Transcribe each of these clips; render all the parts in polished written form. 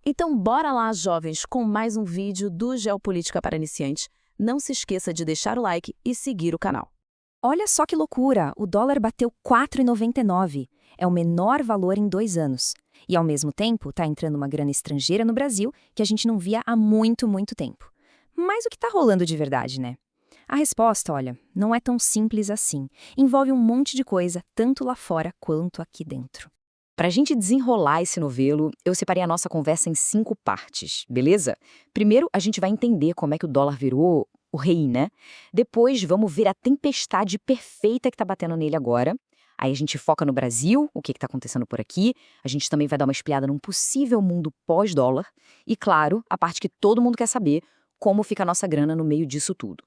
Então bora lá, jovens, com mais um vídeo do Geopolítica para Iniciantes. Não se esqueça de deixar o like e seguir o canal. Olha só que loucura! O dólar bateu 4,99. É o menor valor em 2 anos. E, ao mesmo tempo, está entrando uma grana estrangeira no Brasil que a gente não via há muito, muito tempo. Mas o que está rolando de verdade, né? A resposta, olha, não é tão simples assim. Envolve um monte de coisa, tanto lá fora quanto aqui dentro. Para a gente desenrolar esse novelo, eu separei a nossa conversa em 5 partes, beleza? Primeiro, a gente vai entender como é que o dólar virou o rei, né? Depois, vamos ver a tempestade perfeita que está batendo nele agora. Aí a gente foca no Brasil, o que está acontecendo por aqui. A gente também vai dar uma espiada num possível mundo pós-dólar. E, claro, a parte que todo mundo quer saber, como fica a nossa grana no meio disso tudo.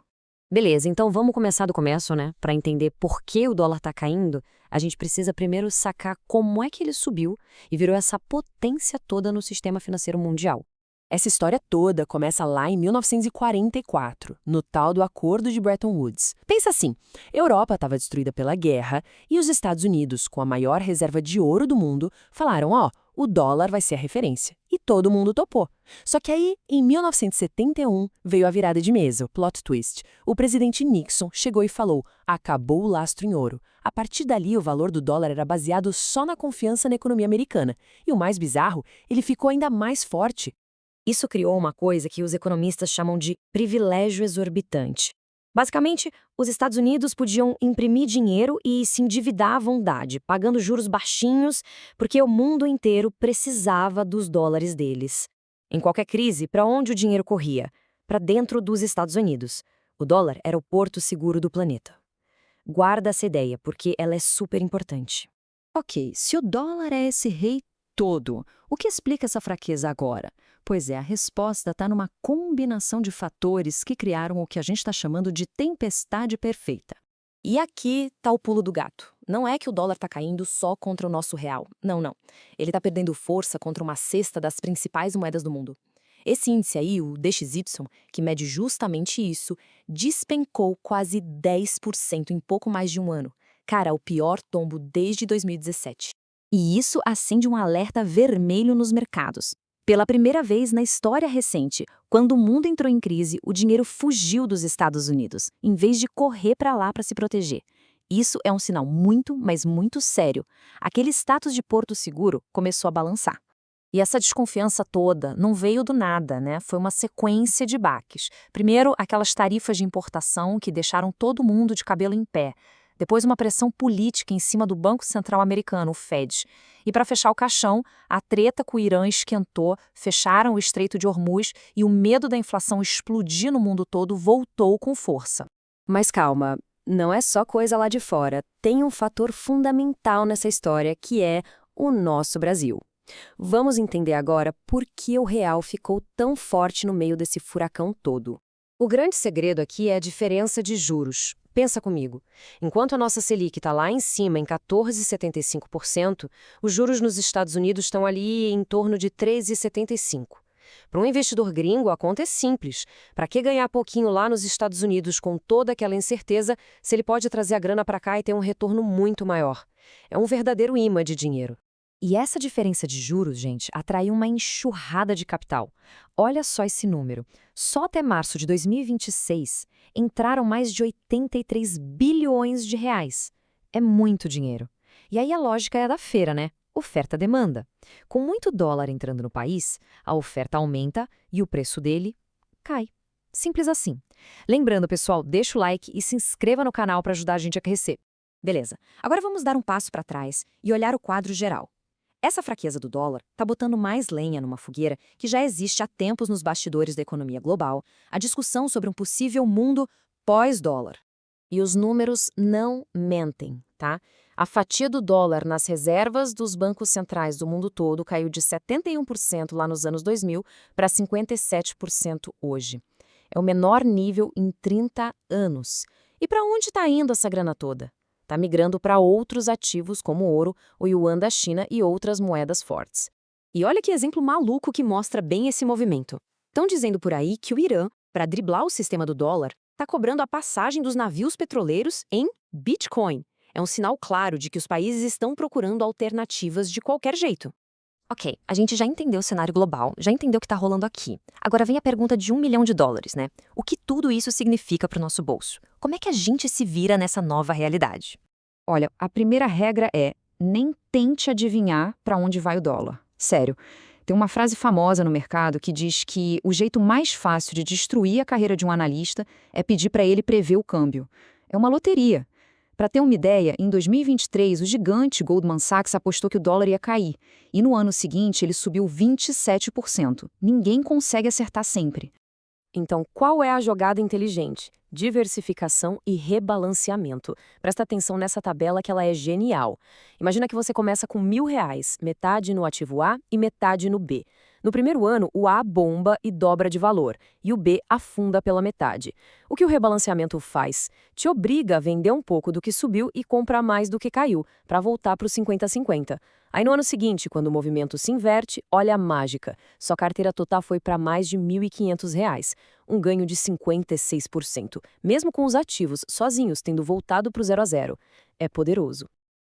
Beleza, então vamos começar do começo, né? Para entender por que o dólar está caindo, a gente precisa primeiro sacar como é que ele subiu e virou essa potência toda no sistema financeiro mundial. Essa história toda começa lá em 1944, no tal do Acordo de Bretton Woods. Pensa assim, Europa estava destruída pela guerra e os Estados Unidos, com a maior reserva de ouro do mundo, falaram, o dólar vai ser a referência. E todo mundo topou. Só que aí, em 1971, veio a virada de mesa, o plot twist. O presidente Nixon chegou e falou, acabou o lastro em ouro. A partir dali, o valor do dólar era baseado só na confiança na economia americana. E o mais bizarro, ele ficou ainda mais forte. Isso criou uma coisa que os economistas chamam de privilégio exorbitante. Basicamente, os Estados Unidos podiam imprimir dinheiro e se endividar à vontade, pagando juros baixinhos, porque o mundo inteiro precisava dos dólares deles. Em qualquer crise, para onde o dinheiro corria? Para dentro dos Estados Unidos. O dólar era o porto seguro do planeta. Guarda essa ideia, porque ela é super importante. Ok, se o dólar é esse rei todo, o que explica essa fraqueza agora? Pois é, a resposta está numa combinação de fatores que criaram o que a gente está chamando de tempestade perfeita. E aqui está o pulo do gato. Não é que o dólar está caindo só contra o nosso real. Não, não. Ele está perdendo força contra uma cesta das principais moedas do mundo. Esse índice aí, o DXY, que mede justamente isso, despencou quase 10% em pouco mais de um ano. Cara, o pior tombo desde 2017. E isso acende um alerta vermelho nos mercados. Pela primeira vez na história recente, quando o mundo entrou em crise, o dinheiro fugiu dos Estados Unidos, em vez de correr para lá para se proteger. Isso é um sinal muito, mas muito sério. Aquele status de porto seguro começou a balançar. E essa desconfiança toda não veio do nada, né? Foi uma sequência de baques. Primeiro, aquelas tarifas de importação que deixaram todo mundo de cabelo em pé. Depois, uma pressão política em cima do Banco Central Americano, o Fed. E para fechar o caixão, a treta com o Irã esquentou, fecharam o Estreito de Hormuz e o medo da inflação explodir no mundo todo voltou com força. Mas calma, não é só coisa lá de fora. Tem um fator fundamental nessa história, que é o nosso Brasil. Vamos entender agora por que o real ficou tão forte no meio desse furacão todo. O grande segredo aqui é a diferença de juros. Pensa comigo. Enquanto a nossa Selic está lá em cima, em 14,75%, os juros nos Estados Unidos estão ali em torno de 13,75%. Para um investidor gringo, a conta é simples. Para que ganhar pouquinho lá nos Estados Unidos com toda aquela incerteza, se ele pode trazer a grana para cá e ter um retorno muito maior? É um verdadeiro imã de dinheiro. E essa diferença de juros, gente, atraiu uma enxurrada de capital. Olha só esse número. Só até março de 2026, entraram mais de 83 bilhões de reais. É muito dinheiro. E aí a lógica é a da feira, né? Oferta-demanda. Com muito dólar entrando no país, a oferta aumenta e o preço dele cai. Simples assim. Lembrando, pessoal, deixa o like e se inscreva no canal para ajudar a gente a crescer. Beleza, agora vamos dar um passo para trás e olhar o quadro geral. Essa fraqueza do dólar está botando mais lenha numa fogueira que já existe há tempos nos bastidores da economia global, a discussão sobre um possível mundo pós-dólar. E os números não mentem, tá? A fatia do dólar nas reservas dos bancos centrais do mundo todo caiu de 71% lá nos anos 2000 para 57% hoje. É o menor nível em 30 anos. E para onde está indo essa grana toda? Está migrando para outros ativos como o ouro, o yuan da China e outras moedas fortes. E olha que exemplo maluco que mostra bem esse movimento. Estão dizendo por aí que o Irã, para driblar o sistema do dólar, está cobrando a passagem dos navios petroleiros em Bitcoin. É um sinal claro de que os países estão procurando alternativas de qualquer jeito. Ok, a gente já entendeu o cenário global, já entendeu o que está rolando aqui. Agora vem a pergunta de $1 milhão, né? O que tudo isso significa para o nosso bolso? Como é que a gente se vira nessa nova realidade? Olha, a primeira regra é: nem tente adivinhar para onde vai o dólar. Sério. Tem uma frase famosa no mercado que diz que o jeito mais fácil de destruir a carreira de um analista é pedir para ele prever o câmbio. É uma loteria. Para ter uma ideia, em 2023, o gigante Goldman Sachs apostou que o dólar ia cair. E no ano seguinte, ele subiu 27%. Ninguém consegue acertar sempre. Então, qual é a jogada inteligente? Diversificação e rebalanceamento. Presta atenção nessa tabela que ela é genial. Imagina que você começa com R$ 1.000, metade no ativo A e metade no B. No primeiro ano, o A bomba e dobra de valor, e o B afunda pela metade. O que o rebalanceamento faz? Te obriga a vender um pouco do que subiu e comprar mais do que caiu, para voltar para o 50-50. Aí no ano seguinte, quando o movimento se inverte, olha a mágica. Sua carteira total foi para mais de R$ 1.500, um ganho de 56%, mesmo com os ativos sozinhos tendo voltado para o 0 a 0. É poderoso.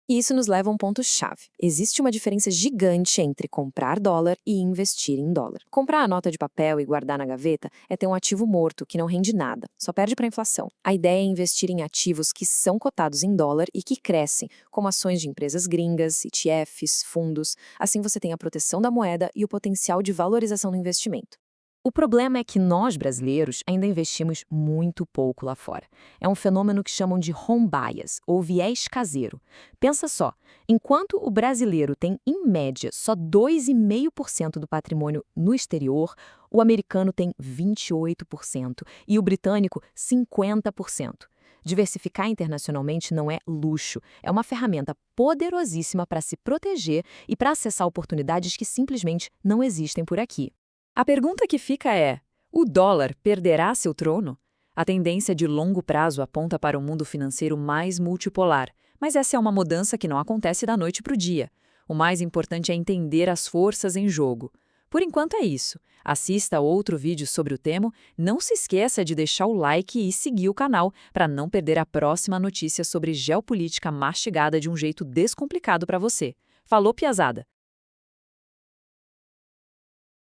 E isso nos leva a um ponto-chave. Existe uma diferença gigante entre comprar dólar e investir em dólar. Comprar a nota de papel e guardar na gaveta é ter um ativo morto que não rende nada, só perde para a inflação. A ideia é investir em ativos que são cotados em dólar e que crescem, como ações de empresas gringas, ETFs, fundos. Assim você tem a proteção da moeda e o potencial de valorização do investimento. O problema é que nós, brasileiros, ainda investimos muito pouco lá fora. É um fenômeno que chamam de home bias, ou viés caseiro. Pensa só, enquanto o brasileiro tem, em média, só 2,5% do patrimônio no exterior, o americano tem 28% e o britânico 50%. Diversificar internacionalmente não é luxo, é uma ferramenta poderosíssima para se proteger e para acessar oportunidades que simplesmente não existem por aqui. A pergunta que fica é: o dólar perderá seu trono? A tendência de longo prazo aponta para um mundo financeiro mais multipolar, mas essa é uma mudança que não acontece da noite para o dia. O mais importante é entender as forças em jogo. Por enquanto é isso. Assista a outro vídeo sobre o tema, não se esqueça de deixar o like e seguir o canal para não perder a próxima notícia sobre geopolítica mastigada de um jeito descomplicado para você. Falou, piazada!